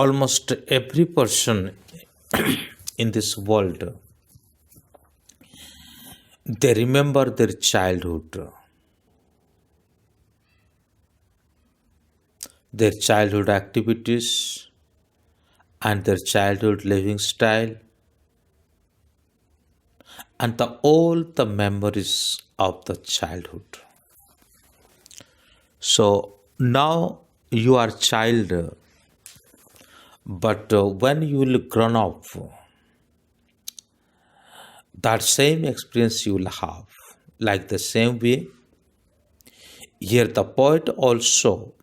Almost every person in this world, they remember their childhood activities and their childhood living style and all the memories of the childhood. So now you are child, but when you will grown up, that same experience you will have. Like the same way, here the poet also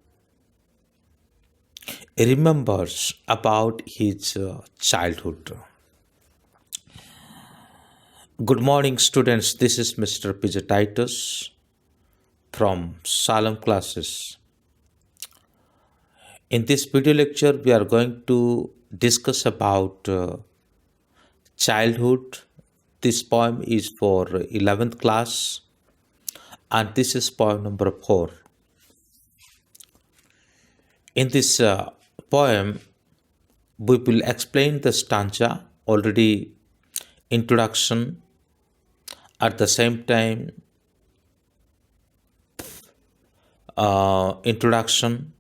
remembers about his childhood. Good morning, students. This is Mr. PJ Titus from Salem classes. In this video lecture, we are going to discuss about childhood. This poem is for 11th class, and this is poem number 4. In this poem, we will explain the stanza, already introduction, at the same time introduction,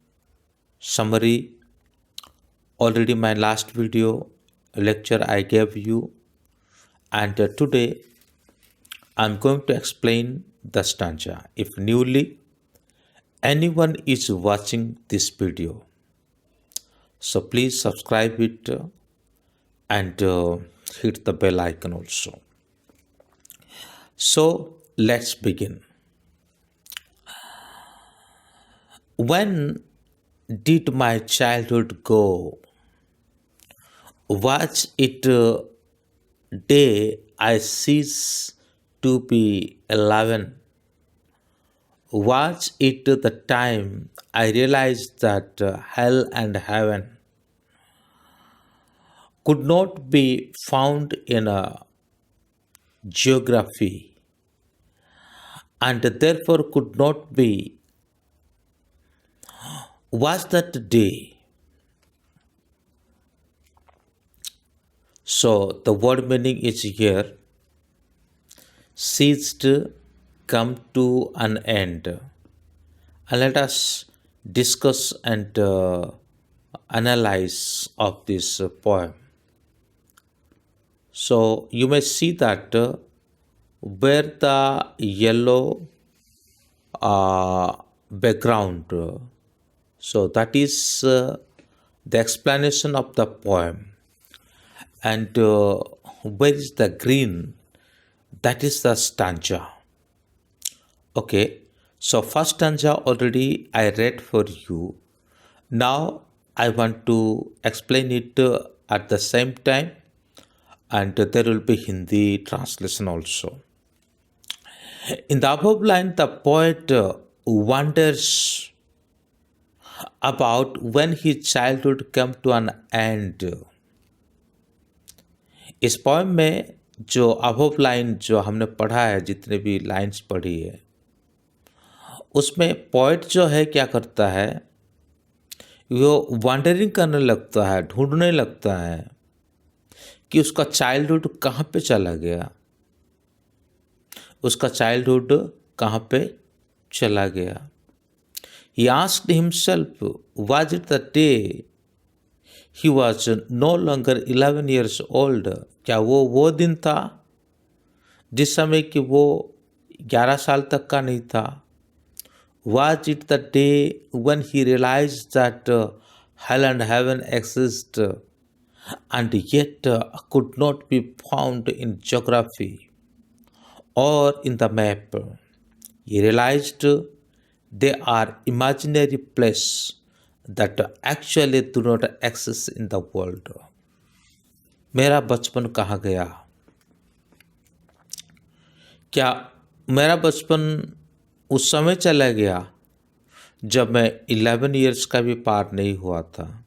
summary. Already my last video lecture I gave you, and today I'm going to explain the stanza. If newly anyone is watching this video, so please subscribe it and hit the bell icon also. So let's begin. When did my childhood go? Was it day I ceased to be 11? Was it the time I realized that hell and heaven could not be found in a geography and therefore could not be? Was that day? So the word meaning is here, ceased, come to an end. And let us discuss and analyze of this poem. So you may see that where the yellow background, so that is the explanation of the poem. And where is the green? That is the stanza. Okay, so first stanza already I read for you. Now I want to explain it at the same time, and there will be Hindi translation also. In the above line, the poet wonders about when his childhood came to an end. इस poem में जो above line जो हमने पढ़ा है, जितने भी lines पढ़ी है, उसमें पोएट जो है क्या करता है, वो वंडरिंग करने लगता है, ढूंढने लगता है कि उसका चाइल्डहुड कहाँ पे चला गया, उसका चाइल्डहुड कहाँ पे चला गया. He asked himself, was it the day he was no longer 11 years old? क्या वो दिन था जिस समय कि वो 11 साल तक का नहीं था? Was it the day when he realized that hell and heaven exist and yet could not be found in geography or in the map? He realized they are imaginary places that actually do not exist in the world. मेरा बचपन कहाँ गया? क्या मेरा बचपन उस समय चला गया जब मैं 11 इयर्स का भी पार नहीं हुआ था?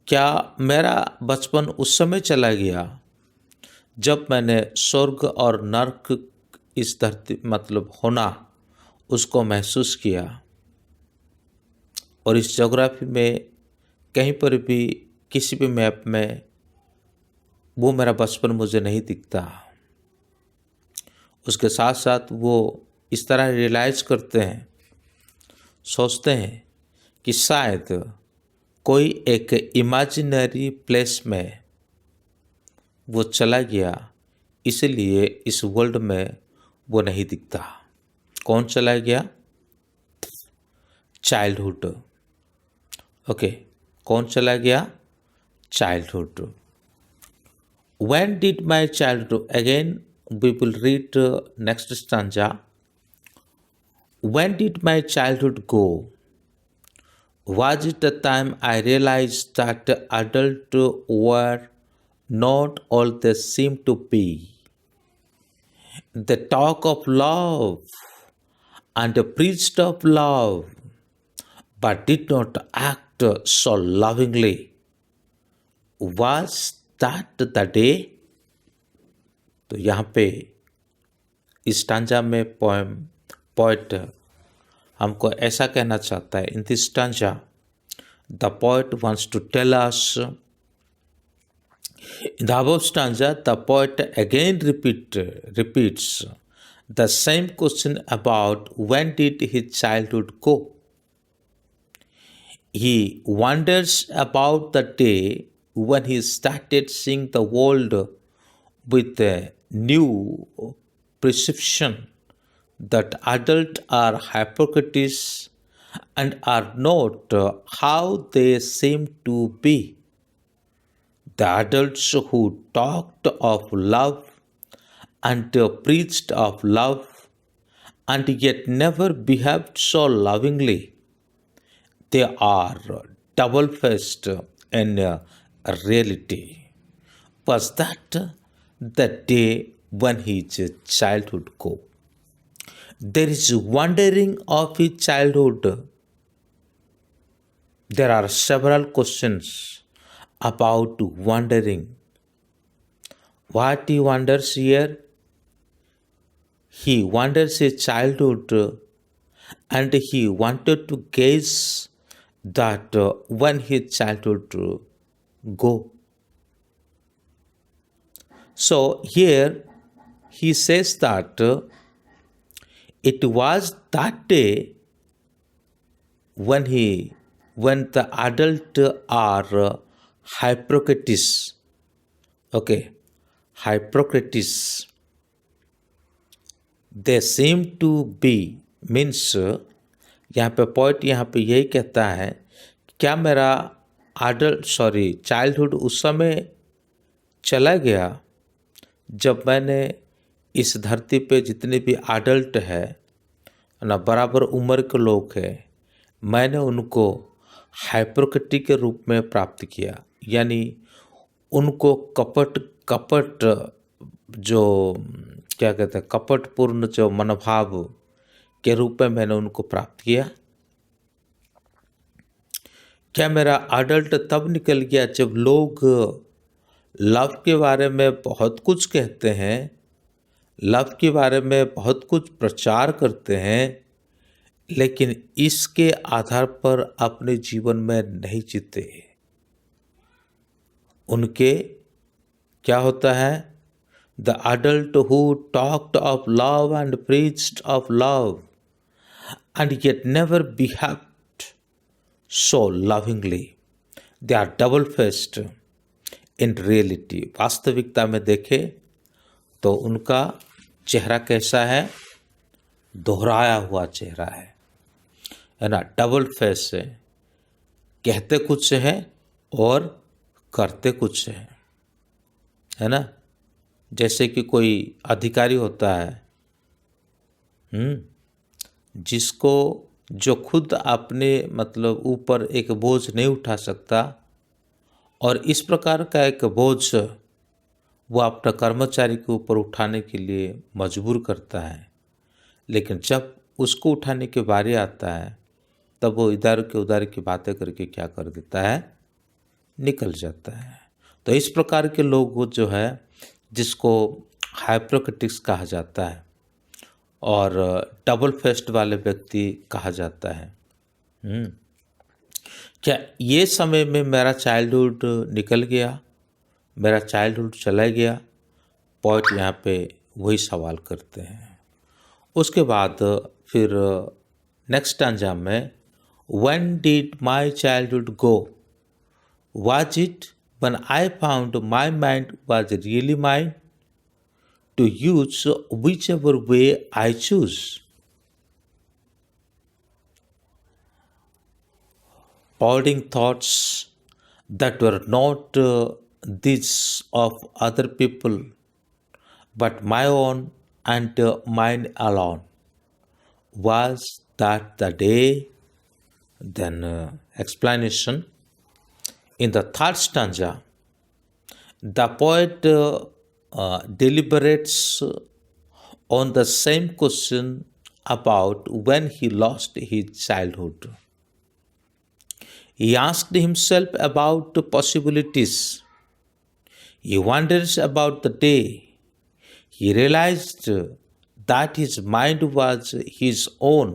क्या मेरा बचपन उस समय चला गया जब मैंने स्वर्ग और नर्क इस धरती मतलब होना उसको महसूस किया और इस ज्योग्राफी में कहीं पर भी किसी भी मैप में वो मेरा बचपन मुझे नहीं दिखता। उसके साथ साथ वो इस तरह रियलाइज करते हैं, सोचते हैं कि शायद कोई एक इमेजिनरी प्लेस में वो चला गया, इसलिए इस वर्ल्ड में वो नहीं दिखता। कौन चला गया? चाइल्डहुड। ओके, कौन चला गया? Childhood. When did my childhood? Again, we will read next stanza. When did my childhood go? Was it the time I realized that adults were not all they seemed to be? They talk of love and preached of love, but did not act so lovingly. Was that the day? तो यहाँ पे इस stanza में poet हमको ऐसा कहना चाहता है, in this stanza the poet wants to tell us, in the above stanza the poet again repeats the same question about when did his childhood go. He wonders about the day when he started seeing the world with a new perception that adults are hypocrites and are not how they seem to be. The adults who talked of love and preached of love and yet never behaved so lovingly, they are double-faced in reality. Was that the day when his childhood go? There is wondering of his childhood. There are several questions about wondering. What he wonders here? He wonders his childhood and he wanted to guess that when his childhood go. So here he says that it was that day when the adult are hypocrites. Okay, hypocrites. They seem to be means यहाँ पे point यहाँ पे यही कहता है, क्या मेरा childhood उस समय चला गया जब मैंने इस धरती पे जितने भी एडल्ट है ना, बराबर उम्र के लोग हैं, मैंने उनको हाइपोक्रेटी के रूप में प्राप्त किया, यानी उनको कपट जो क्या कहते हैं, कपटपूर्ण जो मनोभाव के रूप में मैंने उनको प्राप्त किया. क्या मेरा अडल्ट तब निकल गया जब लोग लव के बारे में बहुत कुछ कहते हैं, लव के बारे में बहुत कुछ प्रचार करते हैं, लेकिन इसके आधार पर अपने जीवन में नहीं जीते. उनके क्या होता है? The adult who talked of love and preached of love and yet never behaved so lovingly. They are double-faced in reality. वास्तविकता में देखे तो उनका चेहरा कैसा है? दोहराया हुआ चेहरा है ना, डबल फेस है. कहते कुछ है और करते कुछ है ना. जैसे कि कोई अधिकारी होता है जिसको जो खुद अपने मतलब ऊपर एक बोझ नहीं उठा सकता, और इस प्रकार का एक बोझ वो अपना कर्मचारी के ऊपर उठाने के लिए मजबूर करता है, लेकिन जब उसको उठाने की बारी आता है तब वो इधर के उधर की बातें करके क्या कर देता है? निकल जाता है. तो इस प्रकार के लोग जो है जिसको हाइपोक्रेटिक्स कहा जाता है और डबल फेस्ड वाले व्यक्ति कहा जाता है. क्या ये समय में मेरा चाइल्डहुड निकल गया, मेरा चाइल्डहुड चला गया? पोएट यहाँ पे वही सवाल करते हैं। उसके बाद फिर नेक्स्ट स्टैंजा में when did my childhood go, was it when I found my mind was really mine to use whichever way I choose. Pondering thoughts that were not these of other people, but my own and mine alone. Was that the day? Then explanation. In the third stanza, the poet deliberates on the same question about when he lost his childhood. He asked himself about the possibilities. He wonders about the day. He realized that his mind was his own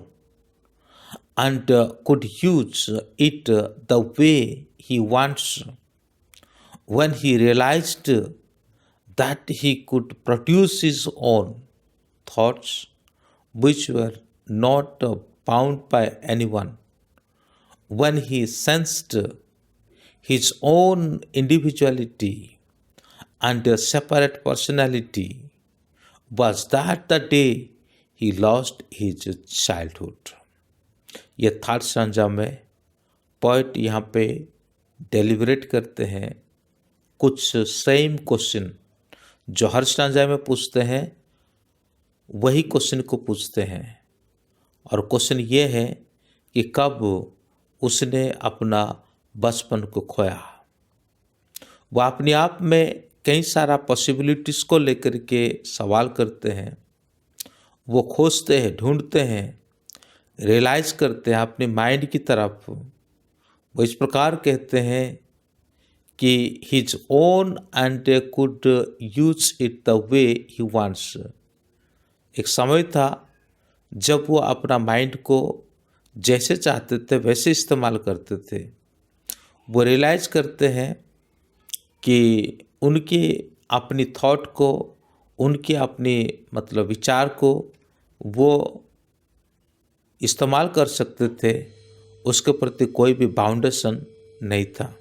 and could use it the way he wants. When he realized that he could produce his own thoughts, which were not bound by anyone, when he sensed his own individuality and a separate personality, was that the day he lost his childhood. ये third stanza में poet यहाँ पे deliberate करते हैं कुछ same question जो हर stanza में पूछते हैं, वही क्वेश्चन को पूछते हैं। और क्वेश्चन ये है कि कब उसने अपना बचपन को खोया। वह अपने आप में कई सारा पॉसिबिलिटीज़ को लेकर के सवाल करते हैं, वो खोजते हैं, ढूंढते हैं, रियलाइज़ करते हैं अपने माइंड की तरफ। वो इस प्रकार कहते हैं कि his own and could use it the way he wants. एक समय था जब वो अपना माइंड को जैसे चाहते थे वैसे इस्तेमाल करते थे। वो रियलाइज़ करते हैं कि उनके अपनी थॉट को, उनके अपने मतलब विचार को वो इस्तेमाल कर सकते थे, उसके प्रति कोई भी बाउंडेशन नहीं था।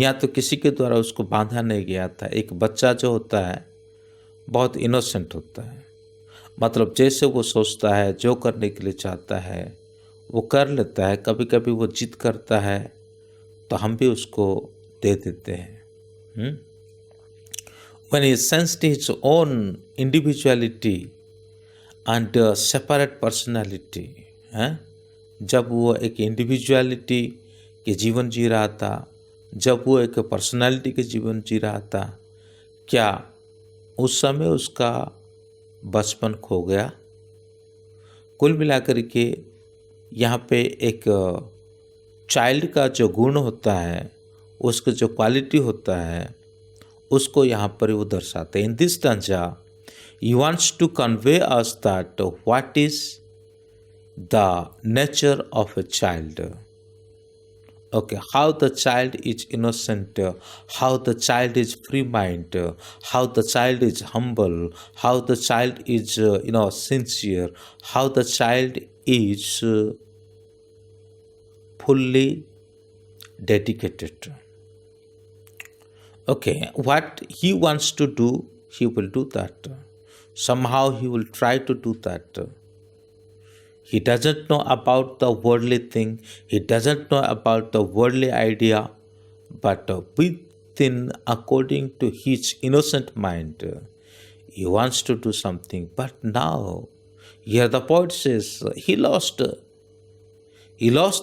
या तो किसी के द्वारा उसको बांधा नहीं गया था। एक बच्चा जो होता है बहुत इनोसेंट होता है, मतलब जैसे वो सोचता है, जो करने के लिए चाहता है वो कर लेता है। कभी कभी वो जिद करता है तो हम भी उसको दे देते हैं। When he sensed his own individuality and separate personality, जब वो एक इंडिविजुअलिटी के जीवन जी रहा था, जब वो एक पर्सनालिटी के जीवन जी रहा था, क्या उस समय उसका बचपन खो गया? कुल मिलाकर के यहाँ पे एक चाइल्ड का जो गुण होता है, उसका जो क्वालिटी होता है, उसको यहाँ पर वो दर्शाते हैं। In this stanza he wants to convey us that what is the nature of a child. Okay, how the child is innocent, how the child is free mind, how the child is humble, how the child is sincere, how the child is fully dedicated. Okay, what he wants to do, he will do that. Somehow he will try to do that. He doesn't know about the worldly thing. He doesn't know about the worldly idea. But within, according to his innocent mind, he wants to do something. But now, here the poet says, he lost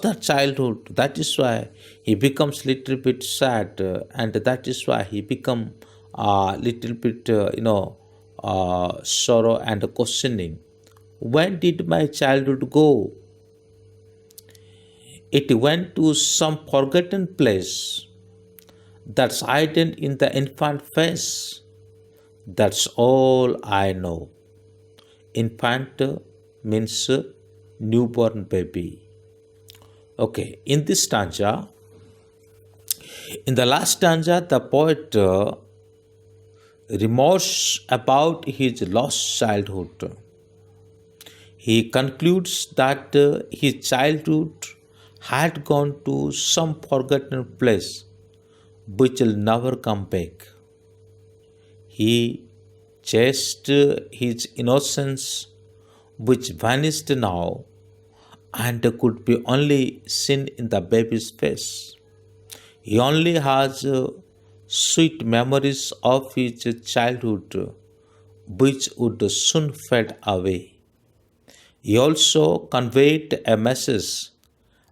that childhood. That is why he becomes little bit sad, and that is why he become a little bit, sorrow and questioning. When did my childhood go? It went to some forgotten place that's hidden in the infant face. That's all I know. Infant means newborn baby. Okay, in this stanza, in the last stanza, the poet remorse about his lost childhood. He concludes that his childhood had gone to some forgotten place which will never come back. He chased his innocence, which vanished now and could be only seen in the baby's face. He only has sweet memories of his childhood, which would soon fade away. He also conveyed a message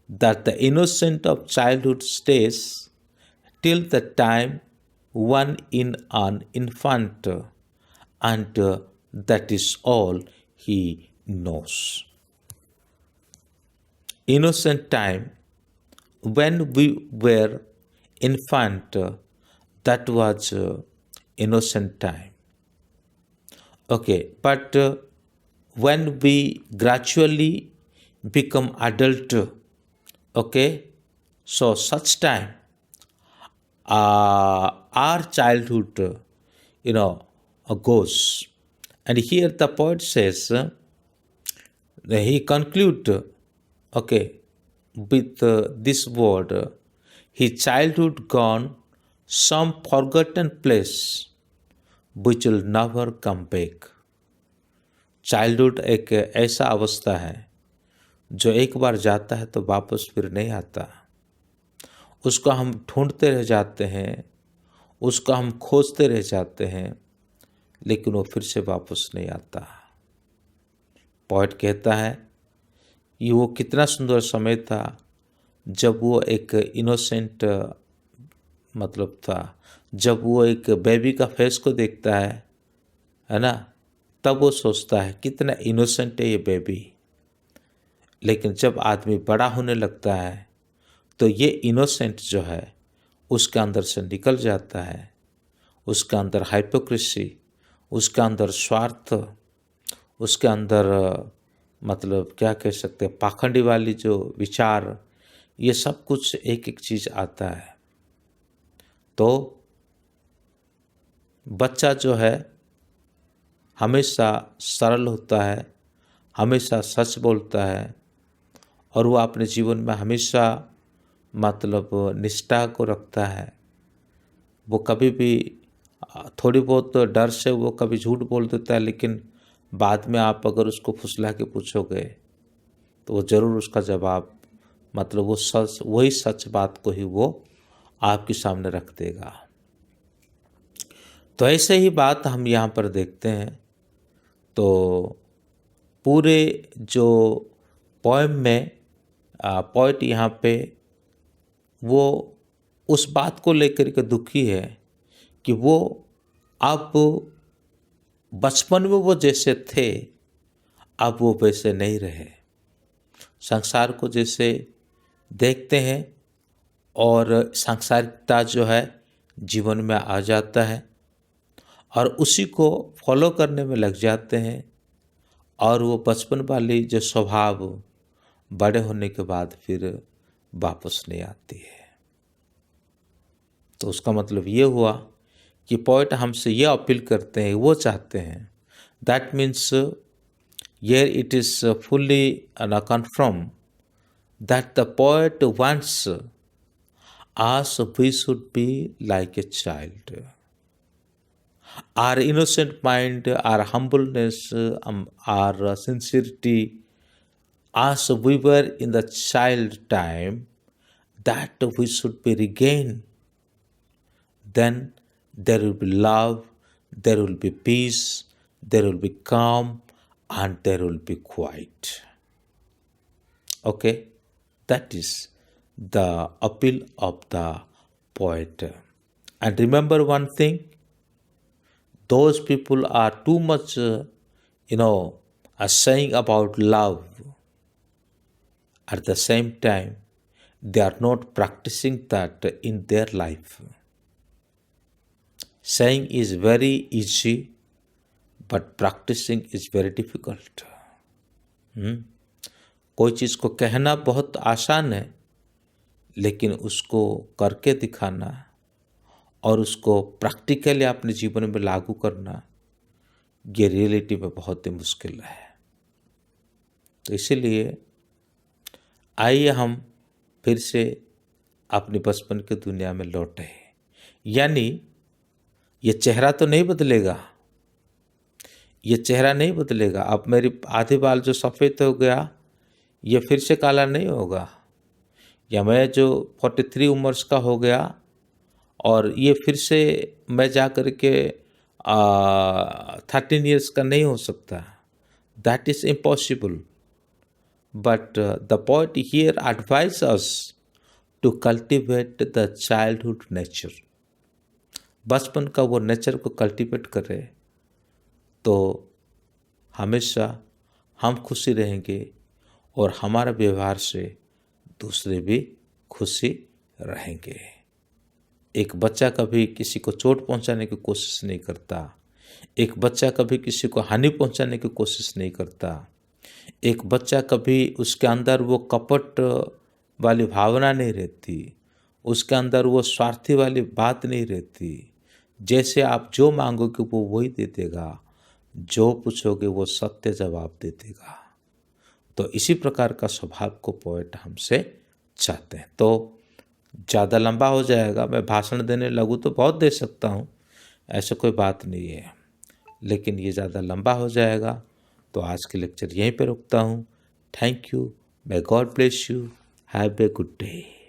that the innocence of childhood stays till the time one in an infant, and that is all he knows. Innocent time, when we were infant, that was innocent time. Okay, but when we gradually become adult, okay, so such time our childhood, goes. And here the poet says, he conclude, okay, with this word, his childhood gone, some forgotten place which will never come back. Childhood एक ऐसा अवस्था है जो एक बार जाता है तो वापस फिर नहीं आता। उसको हम ढूंढते रह जाते हैं, उसको हम खोजते रह जाते हैं, लेकिन वो फिर से वापस नहीं आता। पोएट कहता है कि वो कितना सुंदर समय था जब वो एक इनोसेंट मतलब था, जब वो एक बेबी का फेस को देखता है ना, तब वो सोचता है कितना इनोसेंट है ये बेबी। लेकिन जब आदमी बड़ा होने लगता है तो ये इनोसेंट जो है उसके अंदर से निकल जाता है, उसके अंदर हाइपोक्रेसी, उसके अंदर स्वार्थ, उसके अंदर मतलब क्या कह सकते हैं पाखंडी वाली जो विचार, ये सब कुछ एक एक चीज़ आता है। तो बच्चा जो है हमेशा सरल होता है, हमेशा सच बोलता है, और वो अपने जीवन में हमेशा मतलब निष्ठा को रखता है। वो कभी भी थोड़ी बहुत डर से वो कभी झूठ बोल देता है, लेकिन बाद में आप अगर उसको फुसला के पूछोगे तो वो ज़रूर उसका जवाब मतलब वो सच, वही सच बात को ही वो आपके सामने रख देगा। तो ऐसे ही बात हम यहाँ पर देखते हैं। तो पूरे जो पोएम में पोएट यहाँ पे वो उस बात को लेकर के दुखी है कि वो अब बचपन में वो जैसे थे अब वो वैसे नहीं रहे। संसार को जैसे देखते हैं और सांसारिकता जो है जीवन में आ जाता है और उसी को फॉलो करने में लग जाते हैं, और वो बचपन वाली जो स्वभाव बड़े होने के बाद फिर वापस नहीं आती है। तो उसका मतलब ये हुआ कि पोएट हमसे ये अपील करते हैं, वो चाहते हैं, that means here it is fully confirmed that the poet wants us we should be like a child. Our innocent mind, our humbleness, our sincerity, as we were in the child time, that we should be regained. Then there will be love, there will be peace, there will be calm, and there will be quiet. Okay, that is the appeal of the poet. And remember one thing, those people are too much, are saying about love. At the same time, they are not practicing that in their life. Saying is very easy, but practicing is very difficult. कोई चीज़ को कहना बहुत आसान है, लेकिन उसको करके दिखाना और उसको प्रैक्टिकली अपने जीवन में लागू करना, ये रियलिटी में बहुत ही मुश्किल है। तो इसीलिए आइए हम फिर से अपने बचपन की दुनिया में लौटे। यानी ये चेहरा तो नहीं बदलेगा, ये चेहरा नहीं बदलेगा। अब मेरी आधे बाल जो सफ़ेद हो गया, ये फिर से काला नहीं होगा। या मैं जो 43 उम्र का हो गया और ये फिर से मैं जा कर के 13 ईयर्स का नहीं हो सकता। That is impossible. But the point here advise us to cultivate the childhood nature. बचपन का वो नेचर को कल्टिवेट करें तो हमेशा हम खुशी रहेंगे और हमारा व्यवहार से दूसरे भी खुशी रहेंगे। एक बच्चा कभी किसी को चोट पहुंचाने की कोशिश नहीं करता, एक बच्चा कभी किसी को हानि पहुंचाने की कोशिश नहीं करता, एक बच्चा कभी उसके अंदर वो कपट वाली भावना नहीं रहती, उसके अंदर वो स्वार्थी वाली बात नहीं रहती। जैसे आप जो मांगोगे वो वही दे देगा, जो पूछोगे वो सत्य जवाब दे देगा। तो इसी प्रकार का स्वभाव को पोएट हमसे चाहते हैं। तो ज़्यादा लंबा हो जाएगा, मैं भाषण देने लगूँ तो बहुत दे सकता हूँ, ऐसा कोई बात नहीं है, लेकिन ये ज़्यादा लंबा हो जाएगा। तो आज के लेक्चर यहीं पे रुकता हूँ। Thank you, may God bless you, have a good day.